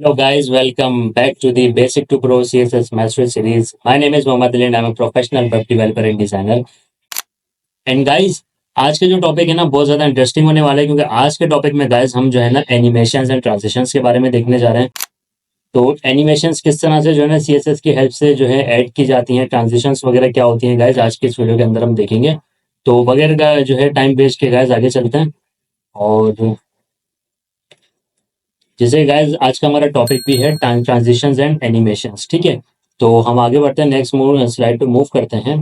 Hello guys, welcome back to the Basic to Pro CSS Mastery series. My name is Mohammad Ali and I'm a professional web developer and designer. And guys, आज के जो topic है ना बहुत ज़्यादा interesting होने वाला है क्योंकि आज के टॉपिक में गाइस हम जो है ना एनिमेशंस एंड ट्रांजिशंस के बारे में देखने जा रहे हैं। तो एनिमेशंस किस तरह से जो है ना सीएसएस की हेल्प से जो है ऐड की जाती हैं, ट्रांजिशंस वगैरह क्या होती हैं गाइस आज के इस वीडियो के अंदर हम देखेंगे। तो बगैर जो है टाइम वेस्ट के गाइस आगे चलते हैं। और जैसे गाइस आज का हमारा टॉपिक भी है ट्रांजिशंस एंड एनिमेशंस, ठीक है। तो हम आगे बढ़ते हैं, नेक्स्ट स्लाइड पे मूव करते हैं।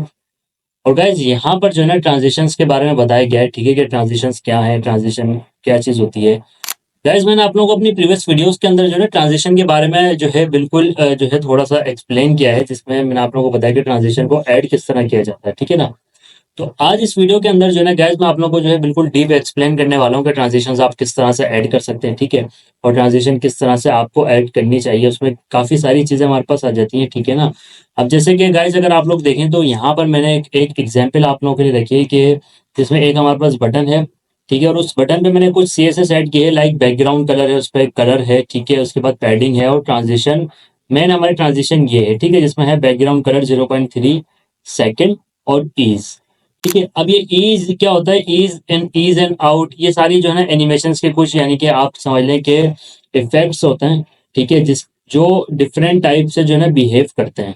और गाइस यहाँ पर जो है ना ट्रांजिशंस के बारे में बताया गया है, ठीक है, कि ट्रांजिशंस क्या है, ट्रांजिशन क्या चीज़ होती है। गाइस मैंने आप लोगों को अपनी प्रीवियस वीडियोस के अंदर जो है ना ट्रांजिशन के बारे में जो है बिल्कुल जो है थोड़ा सा एक्सप्लेन किया है, जिसमें मैंने आप लोगों को बताया कि ट्रांजिशन को ऐड किस तरह किया जाता है, ठीक है ना। तो आज इस वीडियो के अंदर जो है ना गाइस मैं आप लोगों को जो है बिल्कुल डीप एक्सप्लेन करने वाला हूँ कि ट्रांजिशंस आप किस तरह से ऐड कर सकते हैं, ठीक है। और ट्रांजिशन किस तरह से आपको ऐड करनी चाहिए, उसमें काफ़ी सारी चीज़ें हमारे पास आ जाती हैं, ठीक है ना। अब जैसे कि गाइस अगर आप लोग देखें तो यहाँ पर मैंने एक एग्जाम्पल आप लोगों के लिए रखी है कि जिसमें एक हमारे पास बटन है, ठीक है, और उस बटन पे मैंने कुछ CSS ऐड किए है, लाइक बैकग्राउंड कलर है, उस पर कलर है, ठीक है, उसके बाद पैडिंग है और ट्रांजिशन। मेन हमारी ट्रांजिशन ये है, ठीक है, जिसमें है बैकग्राउंड कलर 0.3 सेकेंड और ईज, ठीक है। अब ये ईज क्या होता है, ईज एंड आउट, ये सारी जो है ना एनिमेशंस के कुछ यानी कि आप समझ लें कि इफेक्ट्स होते हैं, ठीक है, जिस जो डिफरेंट टाइप से जो है ना बिहेव करते हैं।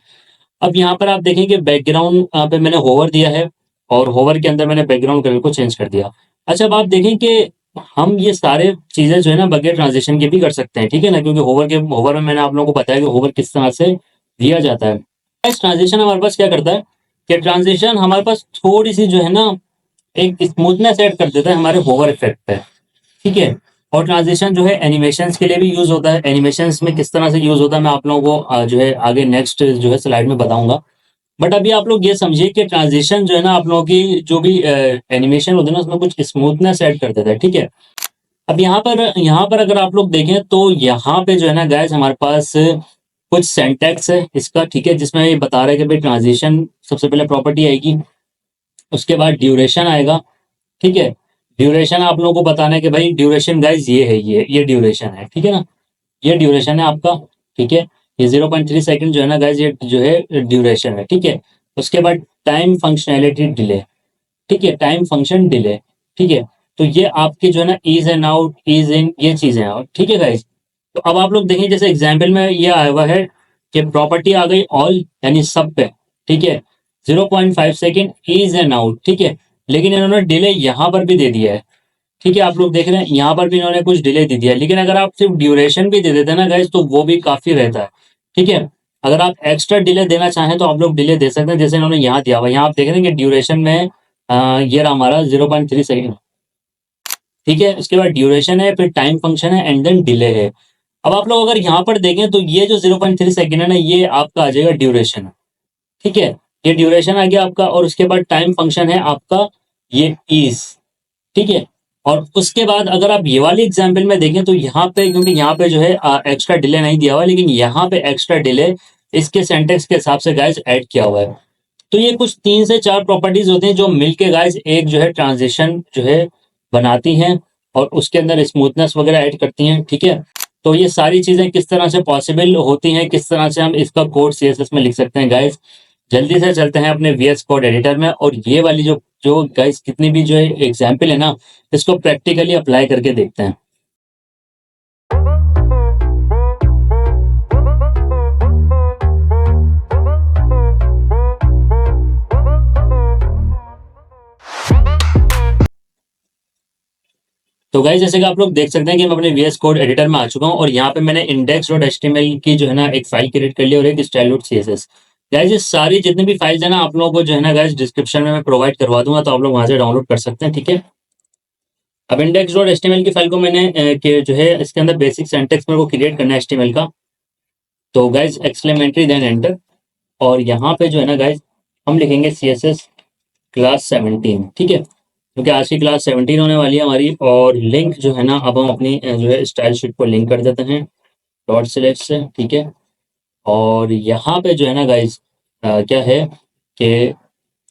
अब यहाँ पर आप देखें कि बैकग्राउंड पे मैंने होवर दिया है और होवर के अंदर मैंने बैकग्राउंड कलर को चेंज कर दिया। अच्छा, अब आप देखें कि हम ये सारे चीजें जो है ना बगैर ट्रांजिशन के भी कर सकते हैं, ठीक है ना, क्योंकि होवर में मैंने आप लोगों को बताया कि होवर किस तरह से दिया जाता है। इस ट्रांजिशन हमारे पास क्या करता है कि ट्रांजिशन हमारे पास थोड़ी सी जो है ना एक स्मूथनेस ऐड कर देता है हमारे होवर इफेक्ट पे, ठीक है। और ट्रांजिशन जो है एनिमेशंस के लिए भी यूज होता है। एनिमेशंस में किस तरह से यूज होता है मैं आप लोगों को जो है आगे नेक्स्ट जो है स्लाइड में बताऊंगा। बट अभी आप लोग ये समझिए कि ट्रांजिशन जो है ना आप लोगों की जो भी एनिमेशन होती है ना उसमें कुछ स्मूथनेस ऐड कर देता है, ठीक है। अब यहाँ पर अगर आप लोग देखें तो यहाँ पे जो है ना गाइस हमारे पास कुछ सेंटेक्स है इसका, ठीक है, जिसमें ये बता रहा है कि भाई ट्रांजिशन सबसे पहले प्रॉपर्टी आएगी, उसके बाद ड्यूरेशन आएगा, ठीक है। ड्यूरेशन आप लोगों को बताना है कि भाई ड्यूरेशन गाइस ये है, ये ड्यूरेशन है, ठीक है ना, ये ड्यूरेशन है आपका, ठीक है। ये 0.3 सेकेंड जो है ना गाइस ये जो है ड्यूरेशन है, ठीक है। उसके बाद टाइम फंक्शनैलिटी डिले, ठीक है, टाइम फंक्शन डिले, ठीक है। तो ये आपके जो है ना ईज एंड आउट, ईज इन, ये चीजें हैं, ठीक है गाइस। तो अब आप लोग देखें जैसे एग्जाम्पल में ये आया हुआ है कि प्रॉपर्टी आ गई ऑल यानी सब पे, ठीक है, 0.5 सेकेंड ईज एंड आउट, ठीक है। लेकिन इन्होंने डिले यहाँ पर भी दे दिया है, ठीक है, आप लोग देख रहे हैं यहाँ पर भी इन्होंने कुछ डिले दे दिया है। लेकिन अगर आप सिर्फ ड्यूरेशन भी दे देते हैं ना गाइस तो वो भी काफी रहता है, ठीक है। अगर आप एक्स्ट्रा डिले देना चाहें तो आप लोग डिले दे सकते हैं, जैसे इन्होंने यहाँ दिया हुआ है। यहाँ आप देख रहे हैं कि ड्यूरेशन में ये रहा हमारा 0.3 सेकेंड, ठीक है। उसके बाद ड्यूरेशन है, फिर टाइम फंक्शन है एंड देन डिले है। अब आप लोग अगर यहाँ पर देखें तो ये जो 0.3 सेकेंड है ना ये आपका आ जाएगा ड्यूरेशन, ठीक है। ये ड्यूरेशन आ गया आपका और उसके बाद टाइम फंक्शन है आपका ये ईज, ठीक है। और उसके बाद अगर आप ये वाली एग्जाम्पल में देखें तो यहाँ पे क्योंकि यहाँ पे जो है एक्स्ट्रा डिले नहीं दिया हुआ है, लेकिन यहाँ पे एक्स्ट्रा डिले इसके सेंटेक्स के हिसाब से गाइस ऐड किया हुआ है। तो ये कुछ 3 से 4 प्रॉपर्टीज होती हैं जो मिलके गाइस एक जो है ट्रांजिशन जो है बनाती हैं और उसके अंदर स्मूथनेस वगैरह ऐड करती हैं, ठीक है। तो ये सारी चीजें किस तरह से पॉसिबल होती हैं, किस तरह से हम इसका कोड CSS में लिख सकते हैं गाइस, जल्दी से चलते हैं अपने VS कोड एडिटर में और ये वाली जो जो गाइस कितनी भी जो है एग्जाम्पल है ना इसको प्रैक्टिकली अप्लाई करके देखते हैं। तो गाइस जैसे कि आप लोग देख सकते हैं कि मैं अपने VS कोड एडिटर में आ चुका हूं और यहाँ पे मैंने index.html की जो है ना एक फाइल क्रिएट कर ली और एक style.css। गाइस ये सारी जितनी भी फाइल्स है ना आप लोगों को जो है ना गाइस डिस्क्रिप्शन में मैं प्रोवाइड करवा दूंगा, तो आप लोग वहां से डाउनलोड कर सकते हैं, ठीक है। अब index.html की फाइल को मैंने कि जो है इसके अंदर बेसिक सिंटैक्स मेरे को क्रिएट करना है HTML का। तो गाइस एक्सक्लेमेटरी देन एंटर और यहाँ पे जो है ना गाइस हम लिखेंगे CSS क्लास 17, ठीक है, क्योंकि आज की क्लास 17 होने वाली है हमारी। और लिंक जो है ना अब हम अपनी जो है स्टाइल शीट को लिंक कर देते हैं डॉट स्लैश से, ठीक है। और यहाँ पे जो है ना गाइस क्या है कि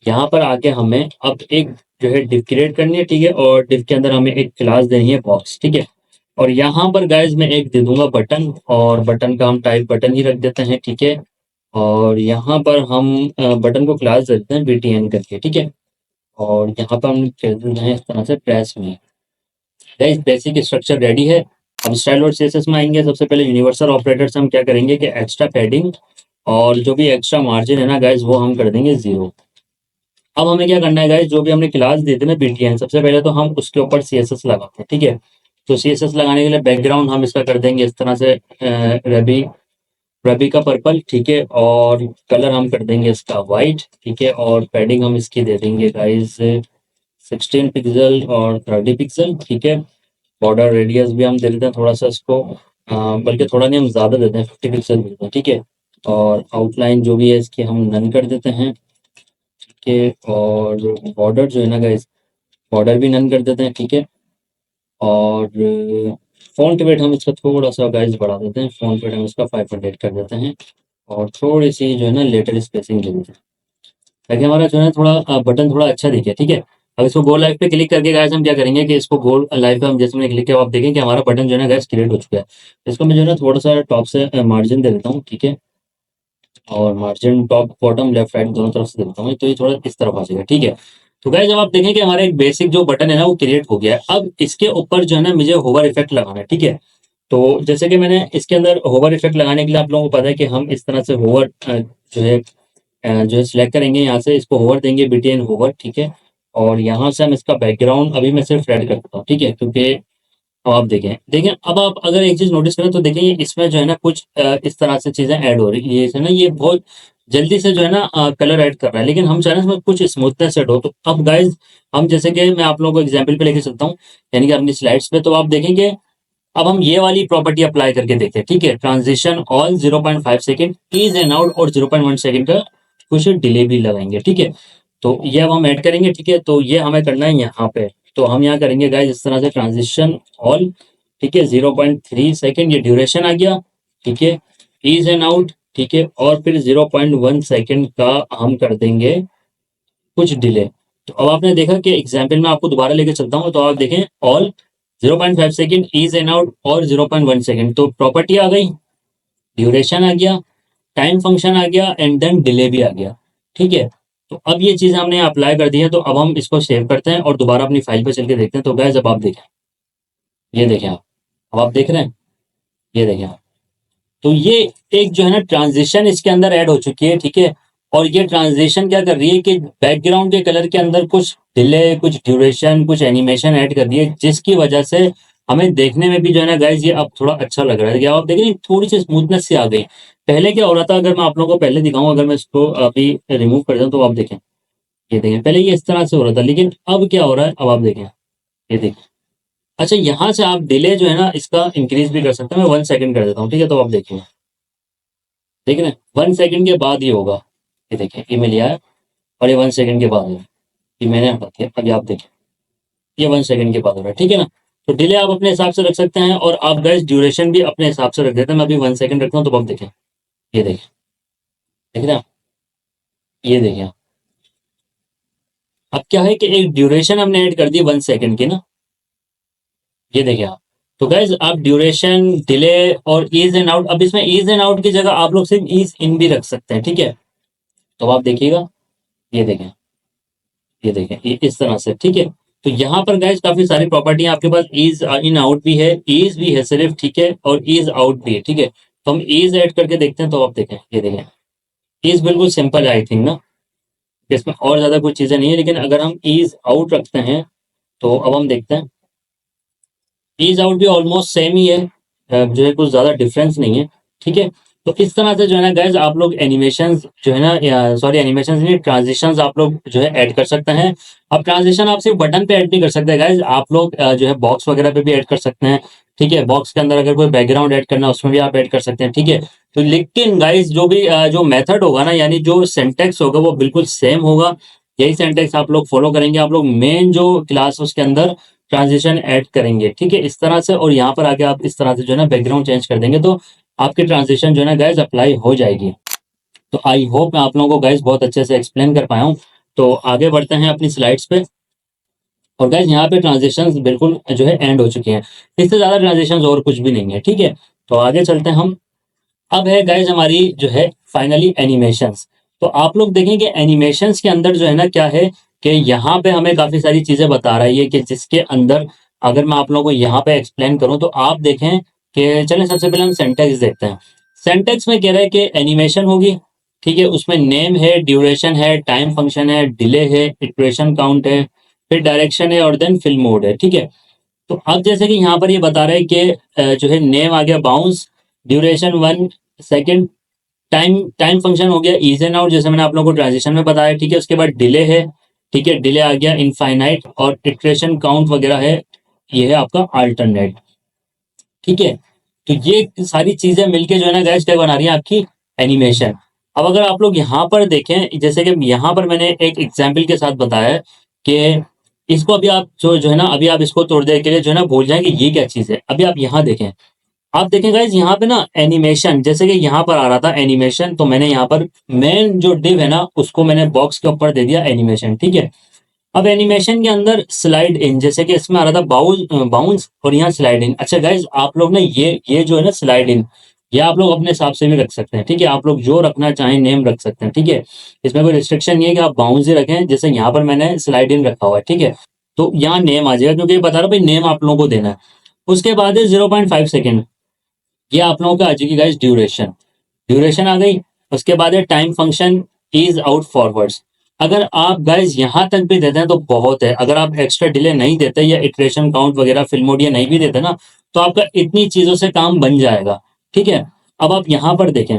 यहाँ पर आके हमें अब एक जो है डिव क्रिएट करनी है, ठीक है, और डिव के अंदर हमें एक क्लास देनी है बॉक्स, ठीक है। और यहाँ पर गाइज मैं एक दे दूंगा बटन, और बटन का हम टाइप बटन ही रख देते हैं, ठीक है। और यहाँ पर हम बटन को क्लास देते हैं btn करके, ठीक है। और यहाँ पर हम कह देते हैं इस तरह से प्रेस में। गाइस बेसिक स्ट्रक्चर रेडी है। हम स्टाइल और सीएसएस में आएंगे। सबसे पहले यूनिवर्सल ऑपरेटर से हम क्या करेंगे कि एक्स्ट्रा पैडिंग और जो भी एक्स्ट्रा मार्जिन है ना गाइस, वो हम कर देंगे 0। अब हमें क्या करना है गाइस, जो भी हमने क्लास दी थी ना btn, सबसे पहले तो हम उसके ऊपर सीएसएस लगाते हैं, ठीक है। तो सीएसएस लगाने के लिए बैकग्राउंड हम इसका कर देंगे इस तरह से रबी रबी का पर्पल, ठीक है। और कलर हम कर देंगे इसका वाइट, ठीक है। और पैडिंग हम इसकी दे देंगे गाइस 16 पिक्सल और 30 पिक्सल, ठीक है। बॉर्डर रेडियस भी हम दे देते हैं थोड़ा सा इसको, बल्कि थोड़ा नहीं, हम ज़्यादा देते हैं, 50 पिक्सल देते हैं, ठीक है। और आउटलाइन जो भी है इसकी हम नन कर देते हैं, ठीक है। और बॉर्डर जो है ना गाइस, बॉर्डर भी नन कर देते हैं, ठीक है। और फ़ॉन्ट वेट हम इसका थोड़ा सा गाइस बढ़ा देते हैं। फ़ॉन्ट वेट हम इसका 500 कर देते हैं। और थोड़ी सी जो है ना लेटर स्पेसिंग ले देते हैं, ताकि हमारा जो है थोड़ा बटन थोड़ा अच्छा दिखे, ठीक है। अब इसको गो लाइव पे क्लिक करके गाइस हम क्या करेंगे कि इसको गो लाइव पे हम जैसे मैंने क्लिक किया, आप देखें कि हमारा बटन जो है ना गाइस क्रिएट हो चुका है। इसको मैं जो है ना थोड़ा सा टॉप से मार्जिन दे देता हूँ, ठीक है। और margin top bottom left right दोनों तरफ से दे देता हूँ, तो ये थोड़ा इस तरफ आ जाएगा, ठीक है। तो गाइस जब आप देखें कि हमारा एक बेसिक जो बटन है ना वो क्रिएट हो गया है। अब इसके ऊपर जो है ना मुझे होवर इफेक्ट लगाना है, ठीक है। तो जैसे कि मैंने इसके अंदर होवर इफेक्ट लगाने के लिए, आप लोगों को पता है कि हम इस तरह से होवर जो है सिलेक्ट करेंगे, यहाँ से इसको होवर देंगे बीटीएन होवर, ठीक है। और यहाँ से हम इसका बैकग्राउंड अभी मैं सिर्फ रेड कर देता हूँ, ठीक है। क्योंकि अब आप देखें देखें अब आप अगर एक चीज नोटिस करें तो देखें ये इसमें जो है ना कुछ इस तरह से चीजें ऐड हो रही है। ये है ना, ये बहुत जल्दी से जो है ना कलर ऐड कर रहा है, लेकिन हम चाह रहे हैं इसमें कुछ स्मूथनेस ऐड हो। तो अब गाइज हम जैसे कि मैं आप लोगों को एग्जाम्पल पे लेके चलता हूँ, यानी कि अपनी स्लाइड्स पे, तो आप देखेंगे अब हम ये वाली प्रॉपर्टी अप्लाई करके देखते हैं, ठीक है। Transition all 0.5 second, ease and out, और 0.1 सेकेंड का कुछ डिले भी लगाएंगे, ठीक है। तो ये अब हम ऐड करेंगे, ठीक है। तो ये हमें करना है यहाँ पे। तो हम यहाँ करेंगे गाइस इस तरह से ट्रांजिशन ऑल, ठीक है। 0.3 सेकेंड ये ड्यूरेशन आ गया, ठीक है। ईज एंड आउट, ठीक है। और फिर 0.1 सेकेंड का हम कर देंगे कुछ डिले। तो अब आपने देखा कि एग्जाम्पल में आपको दोबारा लेके चलता हूँ, तो आप देखें all 0.5 second, ease and out और 0.1 सेकेंड, तो प्रॉपर्टी आ गई, ड्यूरेशन आ गया, टाइम फंक्शन आ गया, एंड देन डिले भी आ गया, ठीक है। तो अब ये चीज़ हमने अप्लाई कर दी है। तो अब हम इसको सेव करते हैं और दोबारा अपनी फाइल पे चल के देखते हैं। तो गाइस अब आप देखें, ये देखें आप, अब आप देख रहे हैं, ये देखें आप। तो ये एक जो है ना ट्रांजिशन इसके अंदर ऐड हो चुकी है, ठीक है। और ये ट्रांजिशन क्या कर रही है कि बैकग्राउंड के कलर के अंदर कुछ डिले, कुछ ड्यूरेशन, कुछ एनिमेशन ऐड कर रही है, जिसकी वजह से हमें देखने में भी जो है ना गाइस ये अब थोड़ा अच्छा लग रहा है। क्या आप देख रहे हैं, थोड़ी सी स्मूथनेस से आ गई। पहले क्या हो रहा था, अगर मैं आप लोगों को पहले दिखाऊं, अगर मैं इसको अभी रिमूव कर दूं, तो आप देखें, ये देखें, पहले ये इस तरह से हो रहा था, लेकिन अब क्या हो रहा है, अब आप देखें, ये देखें। अच्छा, यहाँ से आप डिले जो है ना इसका इंक्रीज भी कर सकते हैं। मैं 1 सेकंड कर देता हूँ, ठीक है। तो आप देखिए, देख रहे हैं, 1 सेकंड के बाद ये होगा, ये देखें, ये मैं लिया है और ये 1 सेकंड के बाद है, ये मैंने हटा दिया। अभी आप देखें, ये 1 सेकंड के बाद हो रहा है, ठीक है ना। तो डिले आप अपने हिसाब से रख सकते हैं, और आप गैस ड्यूरेशन भी अपने हिसाब से रख देते हैं। मैं अभी 1 सेकंड रखता हूँ, तो आप देखें, ये देखें, देख रहे हैं आप, ये देखें आप। अब क्या है कि एक ड्यूरेशन हमने ऐड कर दी 1 सेकंड की ना, ये देखें आप। तो गाइज आप ड्यूरेशन, डिले और ईज एंड आउट, अब इसमें ईज एंड आउट की जगह आप लोग सिर्फ ईज इन भी रख सकते हैं, ठीक है। तो आप देखिएगा, ये देखें, ये देखें, ये इस तरह से, ठीक है। तो यहाँ पर गाइज काफी सारी प्रॉपर्टी आपके पास, ईज इन आउट भी है, ईज भी है सिर्फ, ठीक है। और ईज आउट भी है, ठीक है। तो हम ईज ऐड करके देखते हैं। तो आप देखें, ये देखें, ईज बिल्कुल सिंपल है आई थिंक ना, इसमें और ज्यादा कुछ चीजें नहीं है। लेकिन अगर हम ईज आउट रखते हैं, तो अब हम देखते हैं, ईज आउट भी ऑलमोस्ट सेम ही है, जो है कुछ ज़्यादा डिफरेंस नहीं है, ठीक है। तो इस तरह से जो है ना गाइज आप लोग एनिमेशंस जो है ना, सॉरी एनिमेशंस नहीं, ट्रांजिशंस आप लोग जो है ऐड कर सकते हैं। अब ट्रांजिशन आप सिर्फ बटन पे ऐड नहीं कर सकते गाइज, आप लोग जो है बॉक्स वगैरह पे भी ऐड कर सकते हैं, ठीक है। बॉक्स के अंदर अगर कोई बैकग्राउंड ऐड करना है उसमें भी आप ऐड कर सकते हैं, ठीक है। तो लेकिन गाइज जो भी जो मेथड होगा ना, यानी जो सिंटेक्स होगा वो बिल्कुल सेम होगा। यही सिंटेक्स आप लोग फॉलो करेंगे। आप लोग मेन जो क्लास उसके अंदर ट्रांजिशन ऐड करेंगे, ठीक है, इस तरह से। और यहाँ पर आके आप इस तरह से जो है ना बैकग्राउंड चेंज कर देंगे, तो आपकी ट्रांजिशन जो है ना गाइज अप्लाई हो जाएगी। तो आई होप मैं आप लोगों को गाइज बहुत अच्छे से एक्सप्लेन कर पाया हूँ। तो आगे बढ़ते हैं अपनी स्लाइड्स पे। और गाइज यहाँ पे ट्रांजेक्शन बिल्कुल जो है एंड हो चुके हैं, इससे ज्यादा ट्रांजेक्शन और कुछ भी नहीं है, ठीक है। तो आगे चलते हैं हम। अब है गाइज हमारी जो है फाइनली एनिमेशंस। तो आप लोग देखें कि एनिमेशंस के अंदर जो है ना क्या है कि यहाँ पे हमें काफी सारी चीजें बता रही है कि जिसके अंदर अगर मैं आप लोगों को यहाँ पे एक्सप्लेन करूँ तो आप देखें कि चलें सबसे पहले हम सेंटेक्स देखते हैं। सेंटेक्स में कह रहा है कि एनिमेशन होगी, ठीक है, उसमें नेम है, ड्यूरेशन है, टाइम फंक्शन है, डिले है, इटरेशन काउंट है, फिर डायरेक्शन है और देन फिल्म मोड है, ठीक है। तो अब जैसे कि यहाँ पर ये बता रहे हैं कि जो है नेम आ गया bounce, duration 1 second, time time function हो गया इज एंड आउट जैसे मैंने आप लोगों को ट्रांजिशन में बताया, ठीक है। उसके बाद डिले है, ठीक है, डिले आ गया इनफाइनाइट, और इटरेशन काउंट वगैरह है, ये है आपका अल्टरनेट, ठीक है। तो ये सारी चीजें मिलके जो है ना गाइस क्या बना रही है आपकी एनिमेशन। अब अगर आप लोग यहाँ पर देखें, जैसे कि यहाँ पर मैंने एक एग्जाम्पल के साथ बताया है कि इसको अभी आप जो है ना अभी आप इसको थोड़ी देर के लिए जो है ना भूल जाएं कि ये क्या चीज है। अभी आप यहाँ देखें, आप देखें गाइज यहाँ पे ना एनिमेशन, जैसे कि यहाँ पर आ रहा था एनिमेशन, तो मैंने यहाँ पर मेन जो डिव है ना उसको मैंने बॉक्स के ऊपर दे दिया एनिमेशन, ठीक है। अब एनिमेशन के अंदर स्लाइड इन, जैसे कि इसमें आ रहा था बाउंस और यहाँ स्लाइड इन। अच्छा गाइज आप लोग ना ये जो है ना स्लाइड इन, ये आप लोग अपने हिसाब से भी रख सकते हैं, ठीक है। आप लोग जो रखना चाहें नेम रख सकते हैं, ठीक है। इसमें कोई रिस्ट्रिक्शन नहीं है कि आप बाउंस ही रखें, जैसे यहाँ पर मैंने स्लाइड इन रखा हुआ है, ठीक है। तो यहाँ नेम आ जाएगा क्योंकि ये बता रहा भाई नेम आप लोगों को देना है। उसके बाद है 0.5 सेकेंड, ये आप लोगों का आ जाएगी गाइस ड्यूरेशन, ड्यूरेशन आ गई। उसके बाद है time function is out forwards. अगर आप गाइस यहाँ तक भी देते हैं तो बहुत है, अगर आप एक्स्ट्रा डिले नहीं देते या इटरेशन काउंट वगैरह फिल्म मोड या नहीं भी देते ना तो आपका इतनी चीजों से काम बन जाएगा, ठीक है। अब आप यहाँ पर देखें,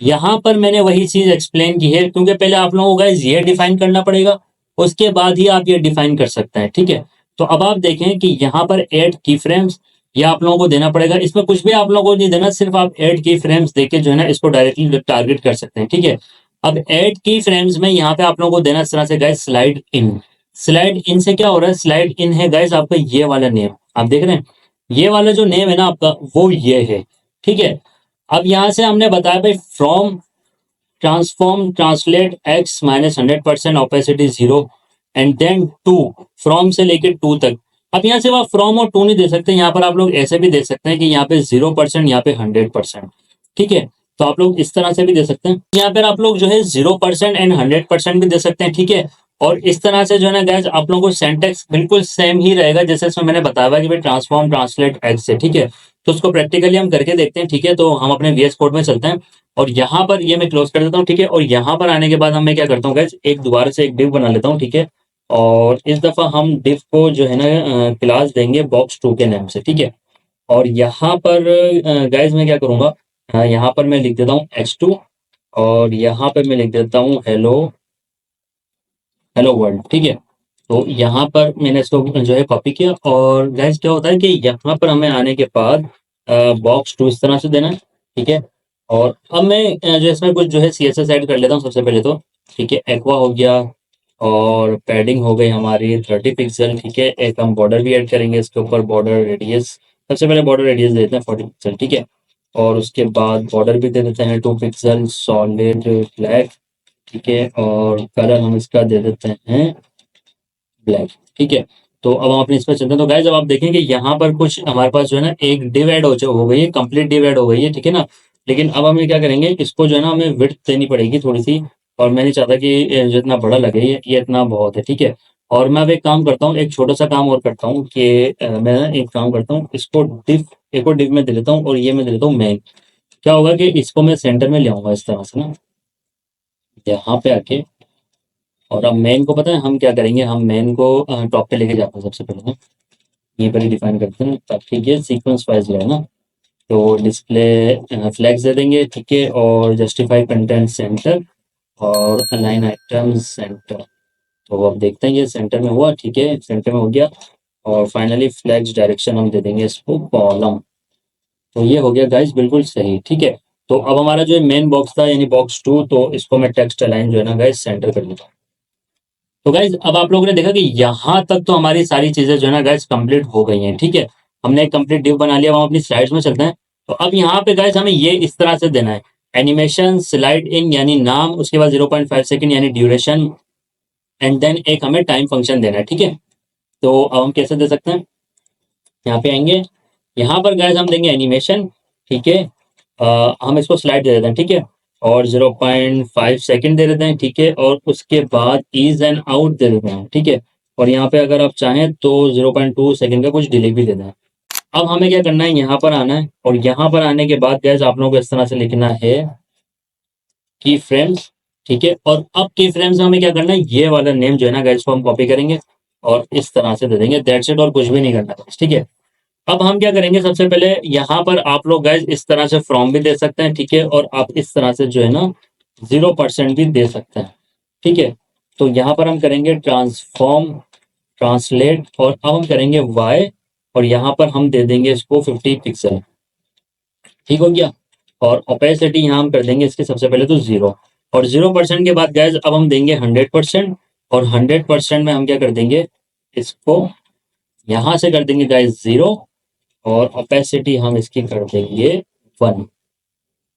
यहाँ पर मैंने वही चीज एक्सप्लेन की है क्योंकि पहले आप लोगों को गाइस ये डिफाइन करना पड़ेगा, उसके बाद ही आप ये डिफाइन कर सकते हैं, ठीक है। तो अब आप देखें कि यहाँ पर एड की फ्रेम्स, ये आप लोगों को देना पड़ेगा, इसमें कुछ भी आप लोगों को नहीं देना, सिर्फ आप एड की फ्रेम्स देके जो है ना इसको डायरेक्टली टारगेट कर सकते हैं, ठीक है। अब एड की फ्रेम्स में यहाँ पे आप लोगों को देना इस तरह से guys slide in. Slide in से क्या हो रहा है, स्लाइड इन है गाइस आपका ये वाला नेम, आप देख रहे हैं ये वाला जो नेम है ना आपका वो ये है, ठीक है। अब यहाँ से हमने बताया भाई from transform translate x minus 100% opacity 0 and then to, from से लेके टू तक। अब यहाँ से आप फ्रॉम और टू नहीं दे सकते, यहाँ पर आप लोग ऐसे भी दे सकते हैं कि यहाँ पे 0%, यहाँ पे 100%, ठीक है। तो आप लोग इस तरह से भी दे सकते हैं, यहाँ पर आप लोग जो है 0% एंड 100% भी दे सकते हैं, ठीक है। और इस तरह से जो है ना गैस आप लोगों को सेंटेक्स बिल्कुल सेम ही रहेगा जैसे इसमें मैंने बताया कि भाई ट्रांसफॉर्म ट्रांसलेट एक्स से, ठीक है। तो उसको प्रैक्टिकली हम करके देखते हैं, ठीक है। तो हम अपने वीएस कोड में चलते हैं और यहाँ पर ये मैं क्लोज कर देता हूँ, ठीक है। और यहाँ पर आने के बाद हम मैं क्या करता हूँ गाइस एक दोबारा से एक डिव बना लेता हूँ, ठीक है। और इस दफा हम डिव को जो है ना क्लास देंगे box2 के नाम से, ठीक है। और यहाँ पर गाइस मैं क्या करूँगा, यहाँ पर मैं लिख देता हूँ x2 और यहाँ पर मैं लिख देता हूँ हेलो हेलो वर्ल्ड, ठीक है। तो यहाँ पर मैंने इसको जो है कॉपी किया और गाइस क्या होता है कि यहाँ पर हमें आने के बाद box2 इस तरह से देना है, ठीक है। और अब मैं जो इसमें कुछ जो है CSS ऐड कर लेता हूँ सबसे पहले तो, ठीक है। एक्वा हो गया और पैडिंग हो गई हमारी 30 पिक्सल, ठीक है। एक हम बॉर्डर भी ऐड करेंगे इसके ऊपर, बॉर्डर रेडियस, सबसे पहले बॉर्डर रेडियस दे देते हैं 40 पिक्सल, ठीक है। और उसके बाद बॉर्डर भी दे देते हैं 2 पिक्सल सॉलिड ब्लैक, ठीक है। और कलर हम इसका दे देते हैं ब्लैक, ठीक है। तो अब हम अपने इस पर चलते हैं। तो गाइस अब आप देखेंगे यहाँ पर कुछ हमारे पास जो है ना एक डिव ऐड हो गई है, कंप्लीट डिव ऐड हो गई है, ठीक है ना। लेकिन अब हमें क्या करेंगे, इसको जो है ना हमें विड्थ देनी पड़ेगी थोड़ी सी, और मैं नहीं चाहता कि ये जो इतना बड़ा लगे, ये इतना बहुत है, ठीक है। और मैं अब एक काम करता हूँ, एक छोटा सा काम और करता हूँ कि मैं ना एक काम करता हूँ, इसको डिव एक और डिव में दे देता हूँ और ये मैं दे देता हूँ मैन। क्या होगा कि इसको मैं सेंटर में ले आऊंगा इस तरह से ना, यहाँ पे आके। और अब मेन को पता है हम क्या करेंगे, हम मेन को टॉप पे लेके जाते हैं सबसे पहले ना, यहीं पर ही डिफाइन करते हैं ताकि ये सीक्वेंस वाइज रहे ना। तो डिस्प्ले फ्लैग्स दे देंगे, ठीक है। और जस्टिफाई कंटेंट सेंटर और अलाइन आइटम्स सेंटर। तो अब देखते हैं ये सेंटर में हुआ, ठीक है, सेंटर में हो गया। और फाइनली फ्लैग्स डायरेक्शन हम दे देंगे इसको कॉलम। तो ये हो गया गाइस बिल्कुल सही, ठीक है। तो अब हमारा जो मेन बॉक्स था यानी box2, तो इसको मैं टेक्स्ट अलाइन जो है ना गाइस सेंटर कर देता हूँ। तो गाइज अब आप लोगों ने देखा कि यहाँ तक तो हमारी सारी चीजें जो है ना गाइज कंप्लीट हो गई हैं, ठीक है। हमने एक कंप्लीट डिव बना लिया, हम अपनी स्लाइड्स में चलते हैं। तो अब यहाँ पे गाइज हमें ये इस तरह से देना है, एनिमेशन स्लाइड इन यानी नाम, उसके बाद 0.5 सेकंड यानी ड्यूरेशन, एंड देन एक हमें टाइम फंक्शन देना है, ठीक है। तो अब हम कैसे दे सकते हैं, यहाँ पे आएंगे, यहाँ पर गाइस हम देंगे एनिमेशन, ठीक है। हम इसको स्लाइड दे देते हैं, ठीक है, और 0.5 सेकंड दे देते हैं, ठीक है, और उसके बाद ईज एंड आउट दे देते हैं, ठीक है, और यहाँ पे अगर आप चाहें तो 0.2 सेकंड का कुछ डिले भी दे दें। अब हमें क्या करना है, यहाँ पर आना है, और यहाँ पर आने के बाद गैस आप लोगों को इस तरह से लिखना है की फ्रेम्स, ठीक है, और अब की फ्रेम्स में हमें क्या करना है, ये वाला नेम जो है ना गैस को हम कॉपी करेंगे और इस तरह से दे देंगे, दैट्स इट, और कुछ भी नहीं करना guys, ठीक है। अब हम क्या करेंगे, सबसे पहले यहाँ पर आप लोग गाइज इस तरह से फ्रॉम भी दे सकते हैं, ठीक है, और आप इस तरह से जो है ना 0% भी दे सकते हैं, ठीक है। तो यहाँ पर हम करेंगे ट्रांसफॉर्म ट्रांसलेट, और अब हम करेंगे वाई, और यहाँ पर हम दे देंगे इसको 50 पिक्सल, ठीक हो गया। और ओपेसिटी यहाँ हम कर देंगे इसके सबसे पहले तो 0, और 0% के बाद गाइज अब हम देंगे 100%, और 100% में हम क्या कर देंगे, इसको यहाँ से कर देंगे गाइज 0, और ओपेसिटी हम इसकी कर देंगे 1,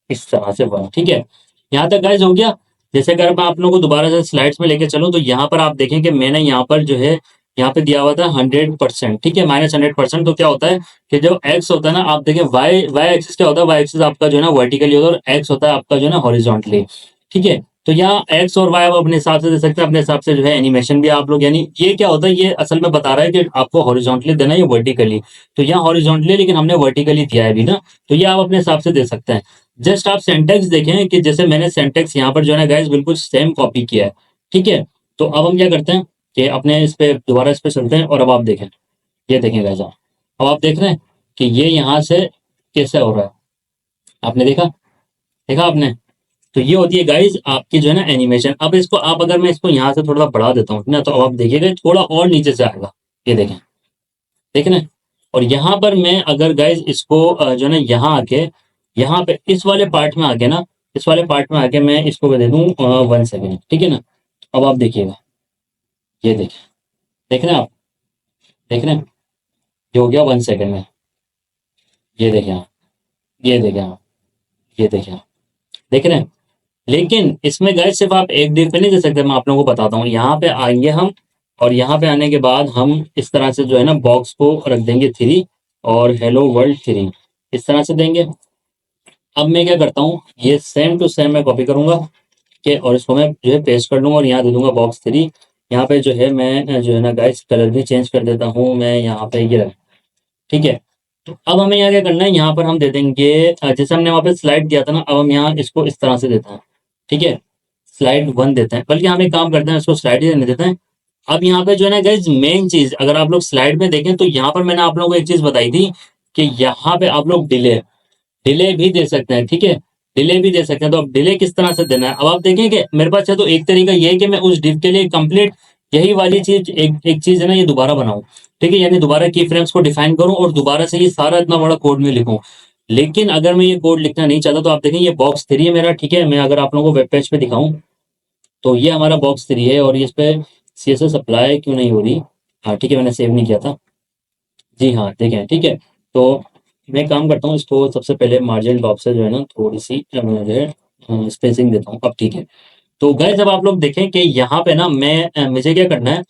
इस तरह से 1, ठीक है। यहाँ तक गाइज हो गया। जैसे अगर मैं आप लोगों को दोबारा से स्लाइड्स में लेके चलूं, तो यहाँ पर आप देखें कि मैंने यहाँ पर जो है, यहाँ पे दिया हुआ था 100%, ठीक है, -100%। तो क्या होता है कि जो एक्स होता है ना, आप देखें वाई वाई एक्सिस क्या होता है, वाई एक्सिस आपका जो है ना वर्टिकली होता है, और एक्स होता है आपका जो है ना हॉरिजॉन्टली, ठीक है। तो यहाँ एक्स और वाई आप अपने हिसाब से दे सकते हैं, अपने हिसाब से जो है एनिमेशन भी आप लोग, यानी ये क्या होता है, ये असल में बता रहा है कि आपको हॉरिजॉन्टली देना है या वर्टिकली। तो यहाँ हॉरिजॉन्टली, लेकिन हमने वर्टिकली दिया है अभी ना, तो ये आप अपने हिसाब से दे सकते हैं। जस्ट आप सेंटेक्स देखें कि जैसे मैंने सेंटेक्स यहाँ पर जो है ना गाइस बिल्कुल सेम कॉपी किया है, ठीक है। तो अब हम क्या करते हैं कि अपने इस पे दोबारा इस पे चलते हैं, और अब आप देखें, ये देखें गाइस, अब आप देख रहे हैं कि ये यहाँ से कैसे हो रहा है, आपने देखा, देखा आपने। तो ये होती है गाइस आपकी जो है ना एनिमेशन। अब इसको आप, अगर मैं इसको यहाँ से थोड़ा बढ़ा देता हूँ ना, तो अब आप देखिएगा थोड़ा और नीचे से आएगा, ये देखें, देख रहे हैं। और यहाँ पर मैं अगर गाइस इसको जो है ना यहाँ आके, यहाँ पे इस वाले पार्ट में आके ना, इस वाले पार्ट में आके मैं इसको दे दूँ 1 सेकेंड, ठीक है ना। अब आप देखिएगा, ये देखिए, देख रहे हैं आप, देख रहे हैं, ये हो गया 1 सेकेंड में, ये देखें आप, ये देखें आप, ये देखें आप, देख रहे हैं। लेकिन इसमें गाइस सिर्फ आप एक डिप पे नहीं दे सकते, मैं आप लोगों को बताता हूँ। यहाँ पे आएंगे हम, और यहाँ पे आने के बाद हम इस तरह से जो है ना बॉक्स को रख देंगे 3, और हेलो वर्ल्ड 3, इस तरह से देंगे। अब मैं क्या करता हूँ, ये सेम टू सेम मैं कॉपी करूंगा, ठीक है, और इसको मैं जो है पेस्ट कर लूंगा, और यहाँ दे दूंगा बॉक्स 3। यहाँ पे जो है मैं जो है ना गाइस कलर भी चेंज कर देता हूँ मैं, यहाँ पे ये रख, ठीक है। तो अब हमें यहाँ क्या करना है, यहाँ पर हम दे देंगे जैसे हमने वहाँ पे स्लाइड दिया था ना, अब हम यहाँ इसको इस तरह से देते हैं, ठीक है, स्लाइड 1 देते हैं, बल्कि हम एक काम करते हैं, इसको स्लाइड ही रहने देते हैं। अब यहाँ पे जो है ना गाइज मेन चीज, अगर आप लोग स्लाइड में देखें, तो यहाँ पर मैंने आप लोगों को एक चीज बताई थी कि यहाँ पे आप लोग डिले डिले भी दे सकते हैं, ठीक है, डिले भी दे सकते हैं। तो अब डिले किस तरह से देना है, अब आप देखें कि मेरे पास है तो एक तरीका ये है कि मैं उस डिव के लिए कंप्लीट यही वाली चीज, एक चीज है ना, ये दोबारा बनाऊं, ठीक है, यानी दोबारा की फ्रेम्स को डिफाइन करूं, और दोबारा से ये सारा इतना बड़ा कोड में लिखूं। लेकिन अगर मैं ये कोड लिखना नहीं चाहता, तो आप देखें ये बॉक्स 3 है मेरा, ठीक है। मैं अगर आप लोगों को वेब पेज पे दिखाऊं, तो ये हमारा बॉक्स 3 है, और इस पे CSS अप्लाई क्यों नहीं हो रही, हाँ ठीक है, मैंने सेव नहीं किया था, जी हाँ, देखें, ठीक है। तो मैं काम करता हूँ, इसको सबसे पहले मार्जिन टॉप से जो है ना थोड़ी सी जो है स्पेसिंग देता हूँ, अब ठीक है। तो गाइस जब आप लोग देखें कि यहाँ पे ना मैं मुझे क्या करना है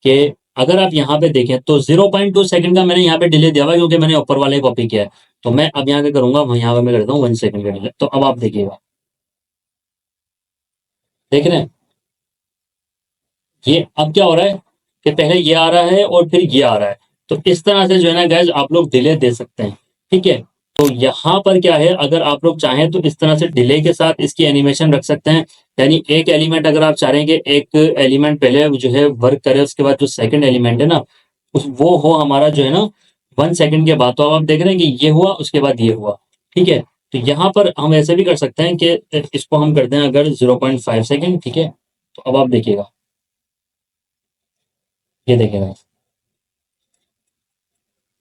कि अगर आप यहाँ पे देखें, तो 0.2 सेकंड का मैंने यहाँ पे डिले दिया हुआ है, क्योंकि मैंने ऊपर वाले कॉपी किया है। तो मैं अब यहाँ क्या करूंगा, यहाँ पे मैं करता हूँ 1 सेकंड का डिले। तो अब आप देखिएगा, देख रहे हैं, ये अब क्या हो रहा है कि पहले ये आ रहा है और फिर ये आ रहा है। तो इस तरह से जो है ना गैस आप लोग डिले दे सकते हैं, ठीक है। तो यहाँ पर क्या है, अगर आप लोग चाहें तो इस तरह से डिले के साथ इसकी एनिमेशन रख सकते हैं, यानी एक एलिमेंट अगर आप चाह रहे हैं कि एक एलिमेंट पहले जो है वर्क करे, उसके बाद जो सेकंड एलिमेंट है ना, उस वो हो हमारा जो है ना 1 सेकंड के बाद। तो अब आप देख रहे हैं कि ये हुआ, उसके बाद ये हुआ, ठीक है। तो यहाँ पर हम ऐसे भी कर सकते हैं कि इसको हम करते हैं अगर 0.5 सेकंड, ठीक है। तो अब आप देखिएगा, ये देखेगा,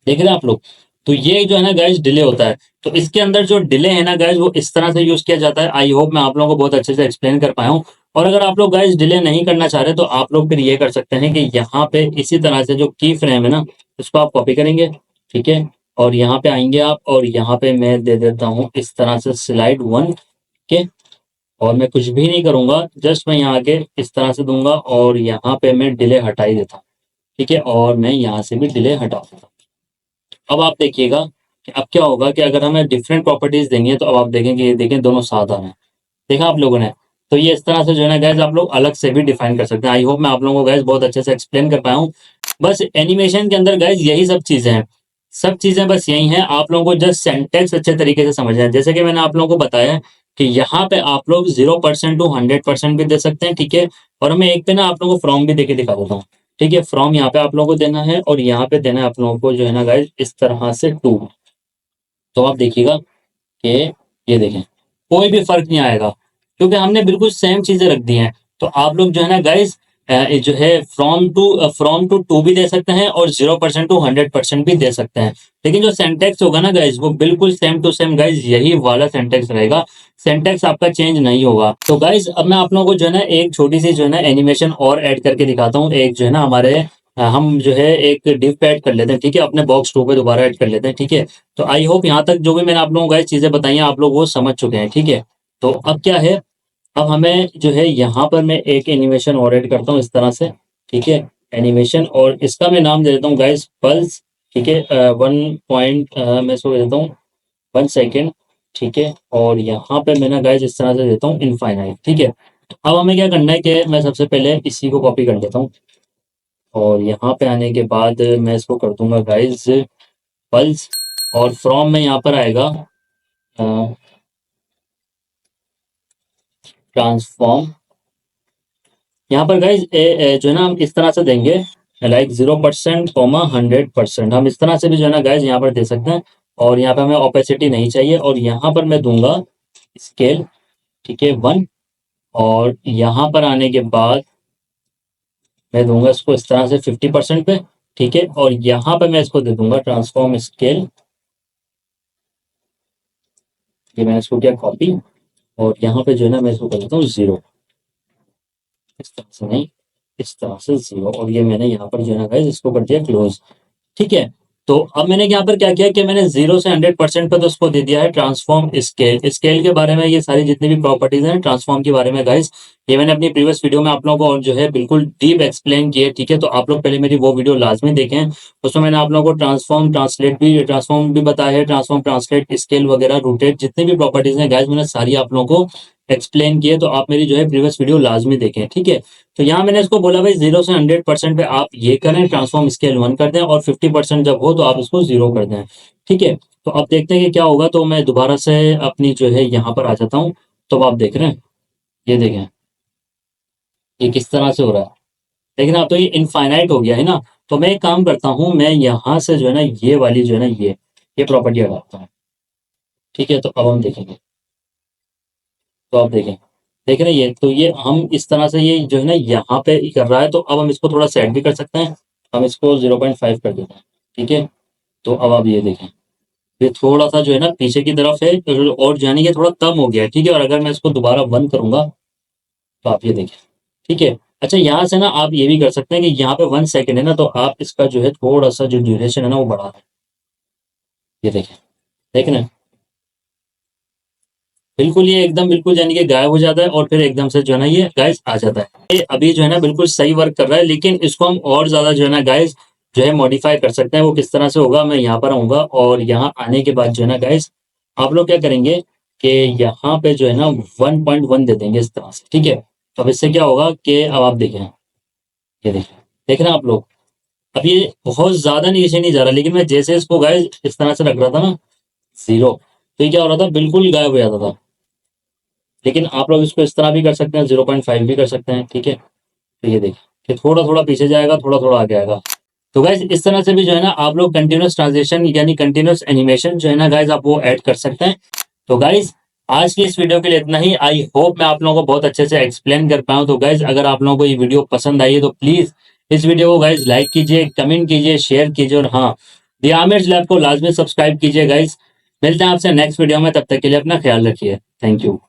देख रहे हैं आप लोग। तो ये जो है ना गाइज डिले होता है। तो इसके अंदर जो डिले है ना गाइज, वो इस तरह से यूज किया जाता है। आई होप मैं आप लोगों को बहुत अच्छे से एक्सप्लेन कर पाया हूँ। और अगर आप लोग गाइज डिले नहीं करना चाह रहे, तो आप लोग फिर ये कर सकते हैं कि यहाँ पे इसी तरह से जो की फ्रेम है ना, उसको आप कॉपी करेंगे, ठीक है। और यहाँ पे आएंगे आप, और यहाँ पे मैं दे देता हूँ इस तरह से स्लाइड 1, ठीक है। और मैं कुछ भी नहीं करूंगा, जस्ट मैं यहाँ आके इस तरह से दूंगा, और यहाँ पे मैं डिले हटा ही देता हूँ, ठीक है, और मैं यहाँ से भी डिले हटा दूंगा। अब आप देखिएगा कि अब क्या होगा कि अगर हमें डिफरेंट प्रॉपर्टीज देंगे है, तो अब आप देखेंगे, ये देखें दोनों साथ आ रहे हैं, देखा आप लोगों ने। तो ये इस तरह से जो है ना गाइज आप लोग अलग से भी डिफाइन कर सकते हैं। आई होप मैं आप लोगों को गाइज बहुत अच्छे से एक्सप्लेन कर पाया हूँ। बस एनिमेशन के अंदर गाइज यही सब चीजें हैं, सब चीजें बस यही हैं, आप लोगों को जस्ट सेंटेंस अच्छे तरीके से समझना है। जैसे कि मैंने आप लोगों को बताया कि यहाँ पे आप लोग 0% टू 100% भी दे सकते हैं, ठीक है। और मैं एक पे ना आप लोगों को फ्रॉम भी देके दिखा देता हूँ, ठीक है। फ्रॉम यहाँ पे आप लोगों को देना है और यहाँ पे देना है आप लोगों को जो है ना गाइज इस तरह से टू। तो आप देखिएगा कि ये देखें, कोई भी फर्क नहीं आएगा क्योंकि हमने बिल्कुल सेम चीजें रख दी हैं। तो आप लोग जो है ना गाइस जो है फ्रॉम टू टू भी दे सकते हैं और 0% टू 100% भी दे सकते हैं। लेकिन जो सेंटेक्स होगा ना गाइस वो बिल्कुल सेम टू सेम गाइस यही वाला सेंटेक्स रहेगा, सेंटेक्स आपका चेंज नहीं होगा। तो गाइस अब मैं आप लोगों को जो है ना एक छोटी सी जो है ना एनिमेशन और ऐड करके दिखाता हूँ। एक जो है ना हमारे हम जो है एक डिव ऐड कर लेते हैं, ठीक है, अपने बॉक्स टू पे दोबारा ऐड कर लेते हैं, ठीक है। तो आई होप यहाँ तक जो भी मैंने आप लोगों को चीजें बताई हैं आप लोग वो समझ चुके हैं, ठीक है। तो अब क्या है, अब हमें जो है यहाँ पर मैं एक एनिमेशन और ऐड करता हूँ इस तरह से, ठीक है। एनिमेशन, और इसका मैं नाम दे देता हूँ गाइस पल्स, ठीक है। 1 पॉइंट मैं इसको दे देता हूँ 1 सेकेंड, ठीक है। और यहाँ पे मैं ना गाइस इस तरह से देता हूँ इनफाइनाइट, ठीक है। तो अब हमें क्या करना है कि मैं सबसे पहले इसी को कॉपी कर लेता हूँ और यहाँ पे आने के बाद मैं इसको कर दूंगा गाइस पल्स, और फ्रॉम में यहाँ पर आएगा ट्रांसफॉर्म। यहाँ पर गाइज जो है ना हम इस तरह से देंगे लाइक 0% कॉमा 100%, हम इस तरह से भी जो है ना गाइज यहाँ पर दे सकते हैं। और यहाँ पे हमें ओपेसिटी नहीं चाहिए और यहाँ पर मैं दूंगा स्केल, ठीक है 1। और यहाँ पर आने के बाद मैं दूंगा इसको इस तरह से 50% पे, ठीक है। और यहाँ पर मैं इसको दे दूंगा ट्रांसफॉर्म स्केल, ये मैंने इसको किया कॉपी, और यहाँ पे जो है ना मैं इसको कर देता हूँ 0, इस तरह से नहीं, इस तरह से 0। और ये मैंने यहाँ पर जो है ना गाइस इसको कर दिया क्लोज, ठीक है। तो अब मैंने यहाँ पर क्या किया कि मैंने 0 से 100% पर तो उसको दे दिया है ट्रांसफॉर्म स्केल। स्केल के बारे में ये सारी जितनी भी प्रॉपर्टीज हैं ट्रांसफॉर्म के बारे में गाइस, ये मैंने अपनी प्रीवियस वीडियो में आप लोगों को जो है बिल्कुल डीप एक्सप्लेन किया, ठीक है। तो आप लोग पहले मेरी वो वीडियो लाजमी देखें, उसमें मैंने आप लोगों को ट्रांसफॉर्म भी बताया है, ट्रांसफॉर्म ट्रांसलेट स्केल वगैरह रूटेड जितनी भी प्रॉपर्टीज हैं गाइस मैंने सारी आप लोगों को एक्सप्लेन किए। तो आप मेरी जो है प्रीवियस वीडियो लाजमी देखें, ठीक है। तो यहाँ मैंने इसको बोला भाई 0 से 100% पे आप ये करें, ट्रांसफॉर्म स्केल 1 कर दें और 50% जब हो तो आप इसको 0 कर दें, ठीक है। तो अब देखते हैं कि क्या होगा। तो मैं दोबारा से अपनी जो है यहाँ पर आ जाता हूँ। तो अब आप देख रहे हैं, ये देखें ये किस तरह से हो रहा है, लेकिन अब तो ये इनफाइनाइट हो गया है ना। तो मैं एक काम करता हूँ, मैं यहाँ से जो है ना ये वाली जो है ना ये प्रॉपर्टी हटाता हूँ, ठीक है। तो अब हम देखेंगे, तो आप देखें, देख रहे हैं ये, तो ये हम इस तरह से ये जो है ना यहाँ पे कर रहा है। तो अब हम इसको थोड़ा सेट भी कर सकते हैं, हम इसको 0.5 कर देते हैं, ठीक है। तो अब आप ये देखें, ये थोड़ा सा जो है ना पीछे की तरफ है और जो है ना ये थोड़ा कम हो गया है, ठीक है। और अगर मैं इसको दोबारा बंद करूंगा तो आप ये देखें, ठीक है। अच्छा यहाँ से ना आप ये भी कर सकते हैं कि यहाँ पे 1 सेकेंड है ना, तो आप इसका जो है थोड़ा सा जो ड्यूरेशन है ना वो बढ़ा दें, ये देखें, देख रहे हैं बिल्कुल ये एकदम बिल्कुल यानी कि गायब हो जाता है और फिर एकदम से जो है ना ये गाइस आ जाता है। ये अभी जो है ना बिल्कुल सही वर्क कर रहा है, लेकिन इसको हम और ज्यादा जो है ना गाइस जो है मॉडिफाई कर सकते हैं। वो किस तरह से होगा, मैं यहाँ पर आऊंगा और यहाँ आने के बाद जो है ना गाइस आप लोग क्या करेंगे कि यहाँ पे जो है ना 1.1 दे देंगे इस तरह से, ठीक है। तो अब इससे क्या होगा कि अब आप देखें, ये देखें, देख रहे हैं आप लोग, अब ये बहुत ज्यादा नीचे नहीं जा रहा, लेकिन मैं जैसे इसको गाइस इस तरह से रख रहा था ना 0, तो ये क्या हो रहा था, बिल्कुल गायब हो जाता था। लेकिन आप लोग इसको इस तरह भी कर सकते हैं, 0.5 भी कर सकते हैं, ठीक है। तो ये देखिए कि थोड़ा थोड़ा पीछे जाएगा, थोड़ा थोड़ा आगे आएगा। तो गाइज इस तरह से भी जो है ना आप लोग कंटिन्यूस ट्रांजिशन यानी कंटिन्यूस एनिमेशन जो है ना गाइज आप वो ऐड कर सकते हैं। तो गाइज आज की इस वीडियो के लिए इतना ही। आई होप मैं आप लोगों को बहुत अच्छे से एक्सप्लेन कर पाऊँ। तो गाइज अगर आप लोगों को ये वीडियो पसंद आई है तो प्लीज इस वीडियो को गाइज लाइक कीजिए, कमेंट कीजिए, शेयर कीजिए, और हाँ दी आमिर्स लैब को लाजमी सब्सक्राइब कीजिए गाइज। मिलते हैं आपसे नेक्स्ट वीडियो में, तब तक के लिए अपना ख्याल रखिए। Thank you.